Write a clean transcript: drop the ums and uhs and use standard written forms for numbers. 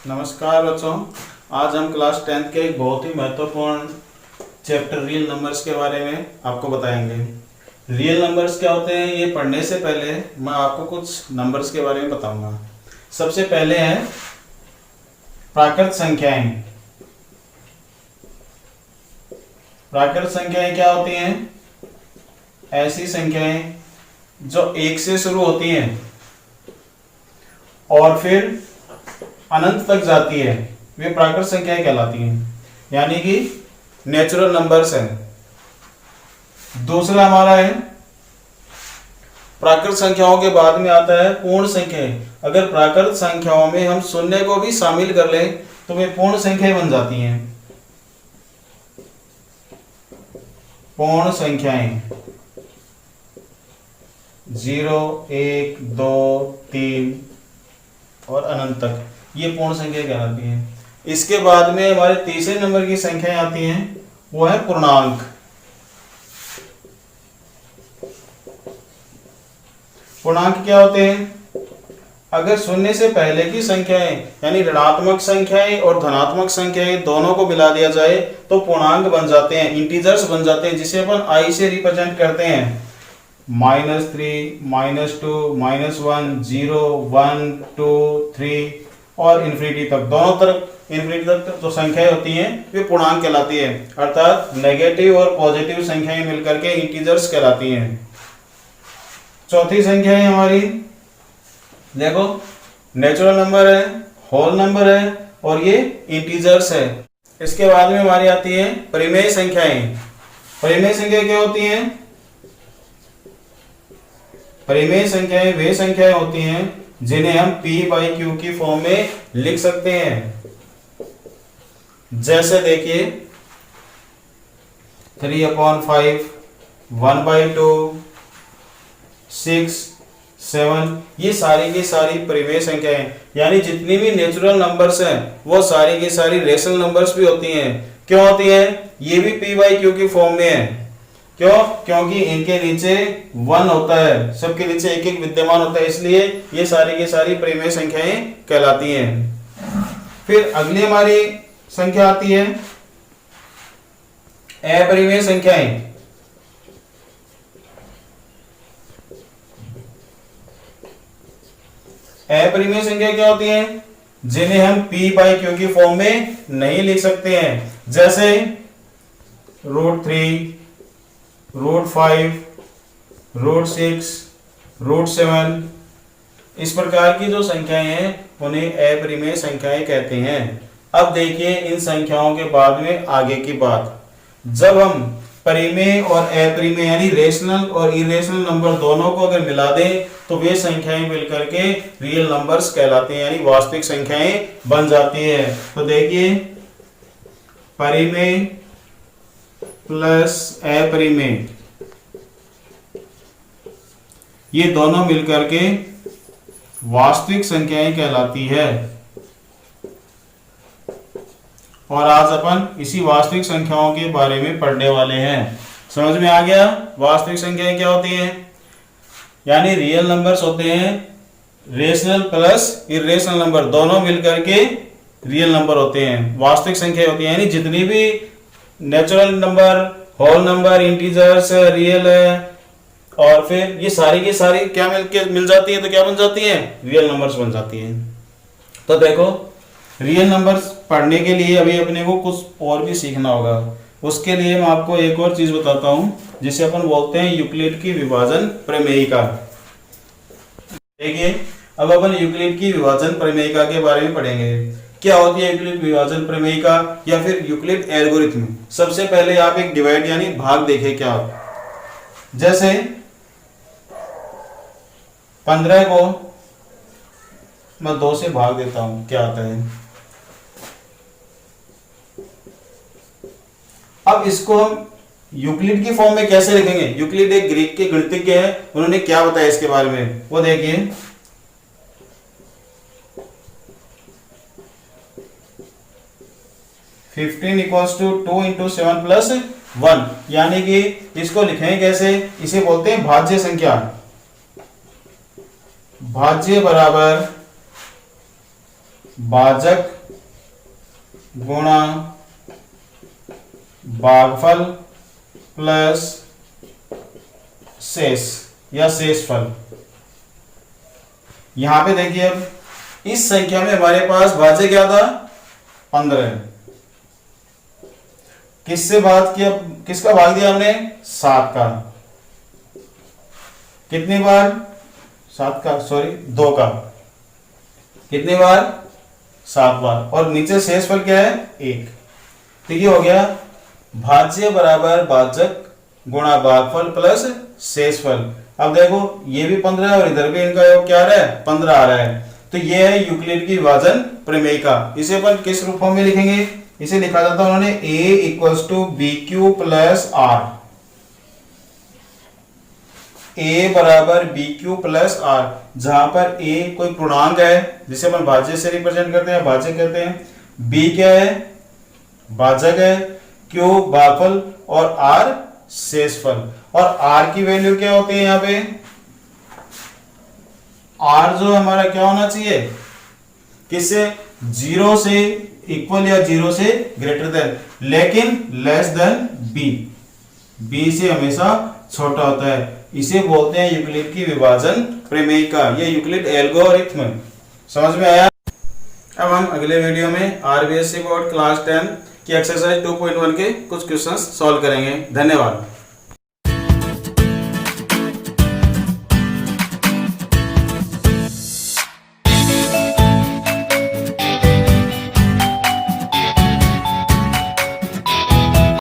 नमस्कार बच्चों, आज हम क्लास 10th के एक बहुत ही महत्वपूर्ण चैप्टर रियल नंबर्स के बारे में आपको बताएंगे। रियल नंबर्स क्या होते हैं, ये पढ़ने से पहले मैं आपको कुछ नंबर्स के बारे में बताऊंगा। सबसे पहले है प्राकृत संख्याएं। प्राकृत संख्याएं क्या होती हैं? ऐसी संख्याएं जो 1 से शुरू होती हैं और फिर अनंत तक जाती है, वे प्राकृत संख्याएं कहलाती हैं, यानी कि नेचुरल नंबर्स हैं। दूसरा हमारा है प्राकृत संख्याओं के बाद में आता है पूर्ण संख्याएं। अगर प्राकृत संख्याओं में हम शून्य को भी शामिल कर लें तो वे पूर्ण संख्याएं बन जाती हैं। पूर्ण संख्याएं 0, 1, 2, 3 और अनंत तक, ये पूर्ण संख्या कहलाती हैं। इसके बाद में हमारे तीसरे नंबर की संख्याएं आती हैं, वो है पूर्णांक। पूर्णांक क्या होते हैं? अगर शून्य से पहले की संख्याएं यानी ऋणात्मक संख्याएं और धनात्मक संख्याएं दोनों को मिला दिया जाए तो पूर्णांक बन जाते हैं, इंटीजर्स बन जाते हैं, जिसे अपन i से रिप्रेजेंट करते हैं। -3, -2, -1, 0, 1, 2, 3 और इन्फिनिटी तक, दोनों तरफ इन्फिनिटी तक जो संख्याएं होती हैं वे पूर्णांक कहलाती है। अर्थात नेगेटिव और पॉजिटिव संख्याएं मिलकर के इंटीजर्स कहलाती हैं। चौथी संख्या है हमारी, देखो नेचुरल नंबर है, होल नंबर है और ये इंटीजर्स है। इसके बाद में हमारी आती है परिमेय संख्याएं। परिमेय संख्या क्या होती हैं? परिमेय संख्याएं वे संख्याएं होती हैं जिन्हें हम p/q की फॉर्म में लिख सकते हैं। जैसे देखिए 3/5, 1/2, 6, 7, ये सारी की सारी परिमेय संख्याएं, यानी जितनी भी नेचुरल नंबर्स हैं वो सारी की सारी रेशनल नंबर्स भी होती हैं। क्यों होती हैं? ये भी p/q की फॉर्म में है। क्यों? क्योंकि इनके नीचे 1 होता है, सबके नीचे एक एक विद्यमान होता है, इसलिए ये सारी की सारी परिमेय संख्याएं कहलाती हैं। फिर अगली हमारी संख्या आती है अपरिमेय संख्याएं। अपरिमेय संख्या क्या होती हैं? जिन्हें हम p/q की फॉर्म में नहीं लिख सकते हैं। जैसे √3, √5, √6, √7, इस प्रकार की जो संख्याएं हैं उन्हें अपरिमेय संख्याएं कहते हैं। अब देखिए इन संख्याओं के बाद में आगे की बात। जब हम परिमेय और अपरिमेय यानी रेशनल और इरेशनल नंबर दोनों को अगर मिला दें तो वे संख्याएं मिलकर के रियल नंबर्स कहलाते हैं, यानी वास्तविक संख्याएं बन जाती है। तो देखिए परिमेय प्लस अपरिमेय, ये दोनों मिलकर के वास्तविक संख्याएं कहलाती है। और आज अपन इसी वास्तविक संख्याओं के बारे में पढ़ने वाले हैं। समझ में आ गया वास्तविक संख्याएं क्या होती हैं? यानी रियल नंबर्स होते हैं, रेशनल प्लस इरेशनल नंबर दोनों मिलकर के रियल नंबर होते हैं। वास्तविक संख्या होती है यानी जितनी भी natural number, whole number, integers, real है और फिर ये सारी की सारी क्या मिल जाती है तो क्या बन जाती है? रियल नंबर्स बन जाती हैं। तो देखो रियल नंबर्स पढ़ने के लिए अभी अपने को कुछ और भी सीखना होगा। उसके लिए मैं आपको एक और चीज बताता हूं जिसे अपन बोलते हैं यूक्लिड की विभाजन प्रमेयिका। देखिए अब अपन यूक्लिड की विभाजन प्रमेयिका के बारे में पढ़ेंगे। क्या होती है यूक्लिड विभाजन प्रमेयिका या फिर यूक्लिड एल्गोरिथम? सबसे पहले आप एक डिवाइड यानी भाग देखें क्या। जैसे 15 को मैं 2 से भाग देता हूं, क्या आता है? अब इसको हम यूक्लिड की फॉर्म में कैसे लिखेंगे? यूक्लिड एक ग्रीक के गणितज्ञ हैं, उन्होंने क्या बताया इसके बारे में वो देखिए। 15 = 2 × 7 + 1, यानी कि इसको लिखेंगे कैसे? इसे बोलते हैं भाज्य संख्या। भाज्य बराबर भाजक गुणा भागफल प्लस शेष या शेषफल। यहां पे देखिए अब इस संख्या में हमारे पास भाज्य क्या था 15। किससे भाग किया, किसका भाग दिया हमने 7 का। कितनी बार 7 का, सॉरी 2 का। कितनी बार 7 बार। और नीचे शेषफल क्या है 1। तो ये हो गया भाज्य बराबर भाजक गुणा भागफल प्लस शेषफल। अब देखो ये भी 15 है और इधर भी इनका योग क्या आ रहा है 15 आ रहा है। तो ये है यूक्लिड की विभाजन प्रमेयिका। इसे अपन किस रूप में लिखेंगे, इसे लिखा जाता है उन्होंने a equals to B Q plus R. a बराबर बी क्यू प्लस आर, जहां पर a कोई पूर्णांक है जिसे अपन भाज्य से रिप्रेजेंट करते हैं, भाज्य कहते हैं। b क्या है भाजक है, q भागफल और r शेषफल। और r की वैल्यू क्या होती है यहाँ पे, r जो हमारा क्या होना चाहिए, किससे 0 से इक्वल या 0 से ग्रेटर देन, लेकिन लेस देन b से हमेशा छोटा होता है। इसे बोलते हैं यूक्लिड की विभाजन प्रमेयिका। ये यूक्लिड एल्गोरिथ्म। समझ में आया। अब हम अगले वीडियो में आरबीएससी बोर्ड क्लास 10 की एक्सरसाइज 2.1 के कुछ क्वेश्चंस सॉल्व करेंगे। धन्यवाद।